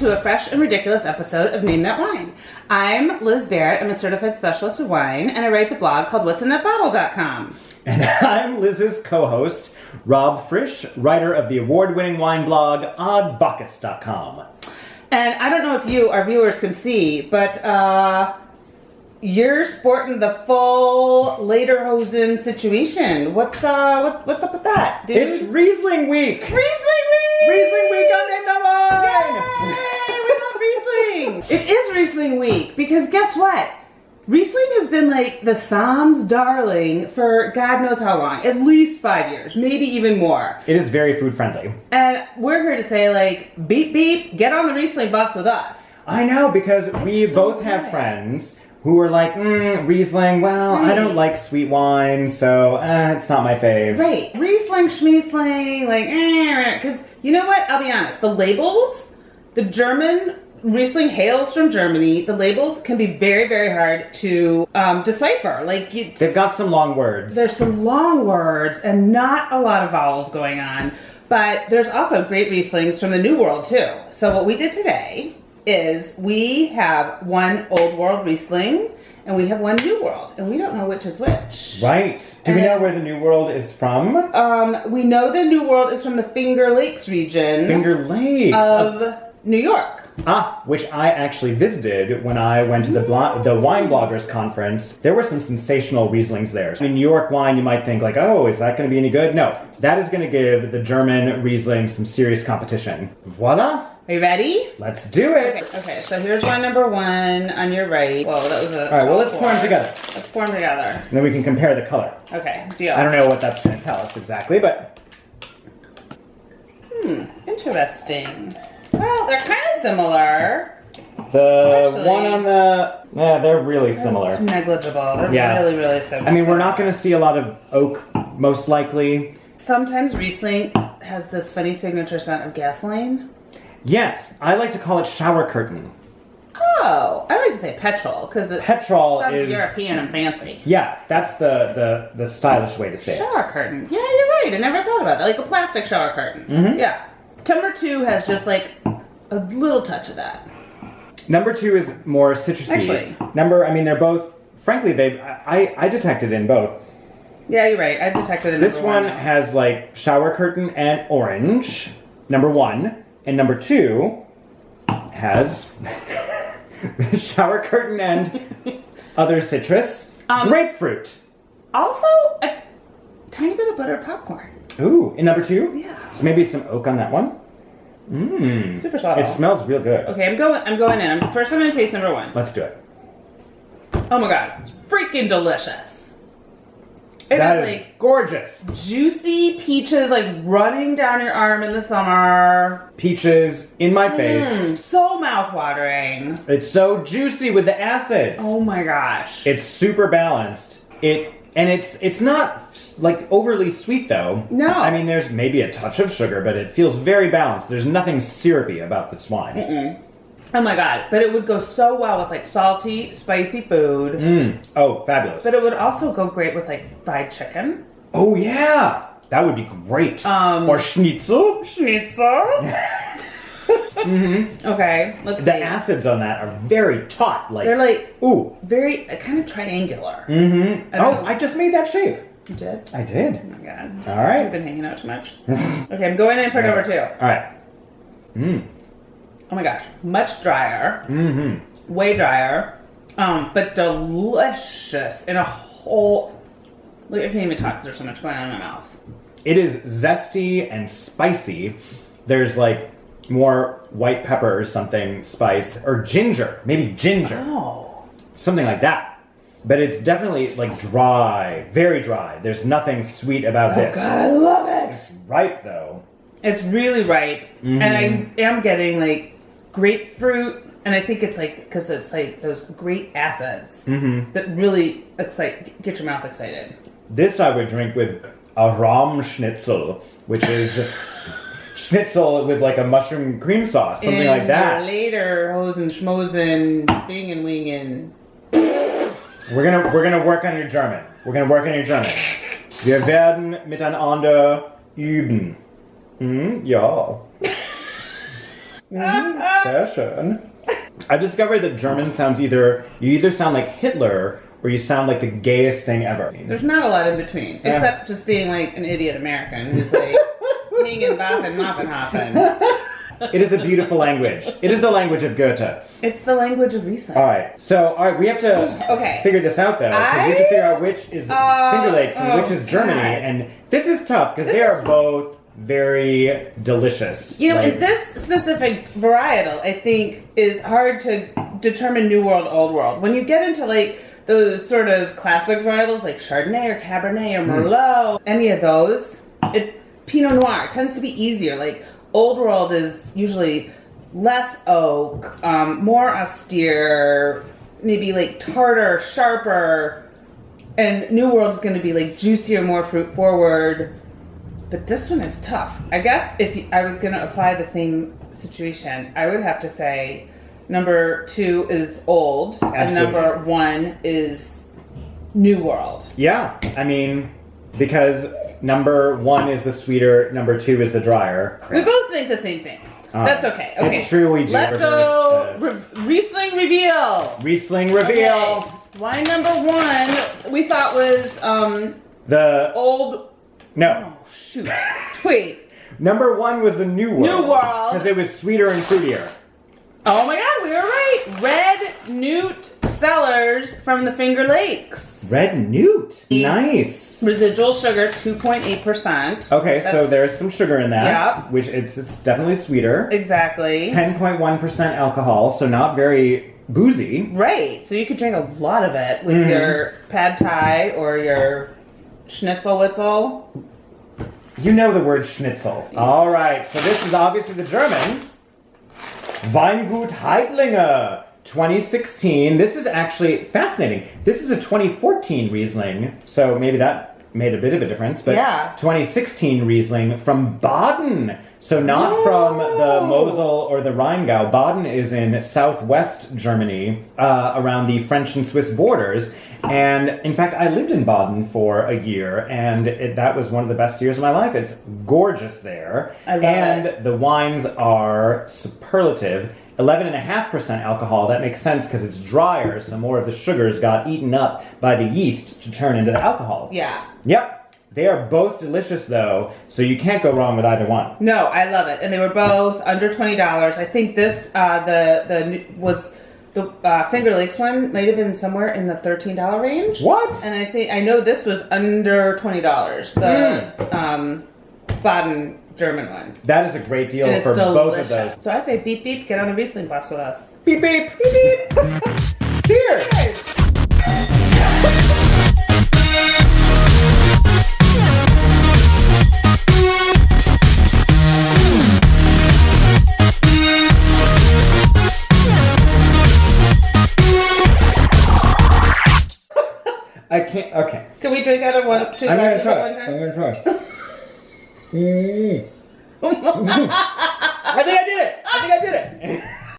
to a fresh and ridiculous episode of Name That Wine. I'm Liz Barrett. I'm a certified specialist of wine, and I write the blog called what'sinthatbottle.com. And I'm Liz's co-host, Rob Frisch, writer of the award-winning wine blog oddbacchus.com. And I don't know if you, our viewers, can see, but you're sporting the full lederhosen situation. What's up with that, dude? It's Riesling week! Riesling week! Riesling week on Name That Yay! We love Riesling! It is Riesling week because guess what? Riesling has been like the Psalms darling for God knows how long. At least 5 years, maybe even more. It is very food friendly. And we're here to say like, beep beep, get on the Riesling bus with us. I know, because we so both good. have friends who are like, Riesling, well, I don't like sweet wine, so it's not my fave. Right. Riesling, schmiesling, like, because you know what? I'll be honest. The labels, the German Riesling hails from Germany. The labels can be very, very hard to decipher. Like They've got some long words. There's some long words and not a lot of vowels going on. But there's also great Rieslings from the New World too. So what we did today is we have one Old World Riesling and we have one New World, and we don't know which is which. Right. Do we know where the New World is from? We know the New World is from the Finger Lakes region. Finger Lakes. Of New York. Which I actually visited when I went to the Wine Bloggers Conference. There were some sensational Rieslings there. In New York wine, you might think like, oh, is that going to be any good? No, that is going to give the German Riesling some serious competition. Voila. Are you ready? Let's do it. Okay, so here's wine number one on your right. Whoa, that was a... All right, well, let's pour them together. Let's pour them together. And then we can compare the color. Okay, deal. I don't know what that's going to tell us exactly, but... Interesting. Well, they're kind of similar. The one on the... Yeah, they're really similar. It's negligible. They're really, really similar. I mean, we're not going to see a lot of oak, most likely. Sometimes Riesling has this funny signature scent of gasoline. Yes, I like to call it shower curtain. Oh, I like to say petrol because it sounds European and fancy. Yeah, that's the stylish way to say it. Shower curtain. Yeah, you're right. I never thought about that. Like a plastic shower curtain. Mm-hmm. Yeah. Number two has just like a little touch of that. Number two is more citrusy. Actually. They're both, frankly, I detected in both. Yeah, you're right. I detected it in this one has like shower curtain and orange, number one. And number two has shower curtain and other citrus, grapefruit. Also, a tiny bit of buttered popcorn. Ooh, in number two? Yeah. So maybe some oak on that one. Mmm. Super subtle. It smells real good. Okay, I'm going in. First I'm going to taste number one. Let's do it. Oh my god. It's freaking delicious. That is gorgeous. Juicy peaches like running down your arm in the summer. Peaches in my face. So mouth-watering. It's so juicy with the acids. Oh my gosh. It's super balanced. It's not like overly sweet though. No. I mean, there's maybe a touch of sugar, but it feels very balanced. There's nothing syrupy about this wine. Oh my god, but it would go so well with like salty, spicy food. Oh, fabulous. But it would also go great with like fried chicken. Oh yeah, that would be great. Or schnitzel. Okay, let's see. The acids on that are very taut. They're like, very kind of triangular. I just made that shape. You did? I did. Oh my god. All right. I've been hanging out too much. Okay, I'm going in for number two. All right. Oh my gosh, much drier. Way drier. But delicious in a whole... Like, I can't even talk because there's so much going on in my mouth. It is zesty and spicy. There's like more white pepper or something spice. Or ginger. Maybe ginger. Oh. Something like that. But it's definitely like dry. Very dry. There's nothing sweet about this. Oh god, I love it! It's ripe though. It's really ripe. And I am getting like grapefruit, and I think it's like because it's like those great acids that really get your mouth excited. This I would drink with a Rahmschnitzel, which is schnitzel with like a mushroom cream sauce, something like that. Later, hosen, schmosen, bingen, wingen. We're gonna work on your German. We're gonna work on your German. Wir werden miteinander üben. Ja. Sehr schön. I've discovered that German sounds you either sound like Hitler or you sound like the gayest thing ever. There's not a lot in between, except just being like an idiot American who's like hanging, boffin, moffin, hoffin. It is a beautiful language. It is the language of Goethe. It's the language of Riesling. All right, we have to figure this out though, because we have to figure out which is Finger Lakes and which is Germany, and this is tough because they are both very delicious. You know, in this specific varietal, I think is hard to determine New World, Old World. When you get into like those sort of classic varietals like Chardonnay or Cabernet or Merlot, any of those, Pinot Noir tends to be easier. Like Old World is usually less oak, more austere, maybe like tartar, sharper, and New World is going to be like juicier, more fruit forward. But this one is tough. I guess if I was going to apply the same situation, I would have to say number 2 is old, and number 1 is New World. Yeah, I mean, because number 1 is the sweeter, number 2 is the drier. We both think the same thing. That's okay. Okay, it's true. We do. Let's go. Riesling reveal. Riesling reveal. Okay. Wine number 1 we thought was the old. No. Oh, shoot. Wait. Number 1 was the New World. New World. Because it was sweeter and fruitier. Oh my God, we were right. Red Newt Cellars from the Finger Lakes. Red Newt. Nice. Residual sugar, 2.8%. Okay, so there's some sugar in that, Yep. which it's definitely sweeter. Exactly. 10.1% alcohol, so not very boozy. Right. So you could drink a lot of it with your pad thai or your schnitzel witzel. You know the word schnitzel. All right, so this is obviously the German. Weingut Heidlinger, 2016. This is actually fascinating. This is a 2014 Riesling, so maybe that made a bit of a difference. But 2016 Riesling from Baden. So not from the Mosel or the Rheingau. Baden is in southwest Germany, around the French and Swiss borders. And in fact, I lived in Baden for a year, and that was one of the best years of my life. It's gorgeous there. I love it. The wines are superlative. 11.5% alcohol. That makes sense because it's drier, so more of the sugars got eaten up by the yeast to turn into the alcohol. Yeah. Yep. They are both delicious, though, so you can't go wrong with either one. No, I love it. And they were both under $20. I think this, the Finger Lakes one might have been somewhere in the $13 range. What? And I know this was under $20. The Baden German one. That is a great deal and for delicious. Both of those. So I say beep beep, get on a Riesling bus with us. Beep beep, beep beep. Cheers. Cheers. I can't. Okay. Can we drink out of one? Two I'm gonna glasses try. at one time? I'm gonna try. I think I did it.